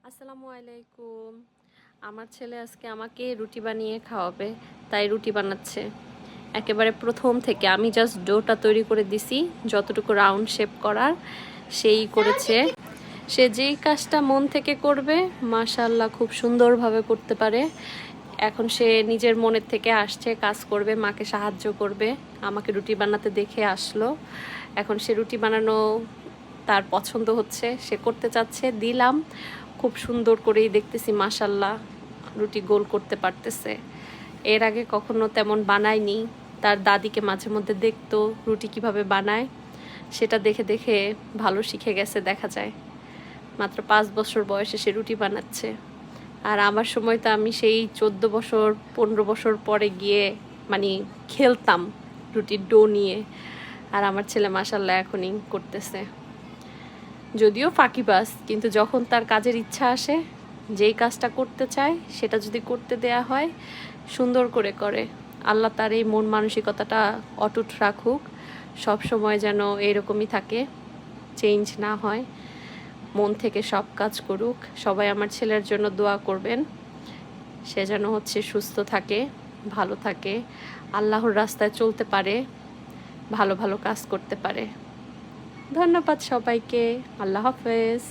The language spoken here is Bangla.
আসসালামু আলাইকুম। আমার ছেলে আজকে আমাকে রুটি বানিয়ে খাওয়াবে, তাই রুটি বানাচ্ছে। একেবারে প্রথম থেকে আমি জাস্ট ডোটা তৈরি করে দিছি, যতটুকু রাউন্ড শেপ করার সেই করেছে। সে যেই কাজটা মন থেকে করবে মাশাআল্লাহ খুব সুন্দরভাবে করতে পারে। এখন সে নিজের মনের থেকে আসছে, কাজ করবে, মাকে সাহায্য করবে। আমাকে রুটি বানাতে দেখে আসলো। এখন সে রুটি বানানো তার পছন্দ হচ্ছে, সে করতে চাচ্ছে, দিলাম। খুব সুন্দর করেই দেখতেছি মাশাআল্লাহ রুটি গোল করতে পারতেছে। এর আগে কখনো তেমন বানায়নি। তার দাদিকে মাঝে মধ্যে দেখতো রুটি কিভাবে বানায়, সেটা দেখে দেখে ভালো শিখে গেছে দেখা যায়। মাত্র 5 বছর বয়সে সে রুটি বানাচ্ছে। আর আমার সময় তো আমি সেই 14 বছর 15 বছর পরে গিয়ে মানে খেলতাম রুটির ডো নিয়ে। আর আমার ছেলে মাশাআল্লাহ এখনই করতেছে। যদিও ফাঁকিবাজ, কিন্তু যখন তার কাজের ইচ্ছা আসে, যেই কাজটা করতে চায় সেটা যদি করতে দেয়া হয় সুন্দর করে করে। আল্লাহ তার এই মন মানসিকতাটা অটুট রাখুক, সব সময় যেন এরকমই থাকে, চেঞ্জ না হয়, মন থেকে সব কাজ করুক। সবাই আমার ছেলের জন্য দোয়া করবেন, সে যেন সুস্থ থাকে, ভালো থাকে, আল্লাহর রাস্তায় চলতে পারে, ভালো ভালো কাজ করতে পারে। ধন্যবাদ সবাইকে। আল্লাহ হাফেজ।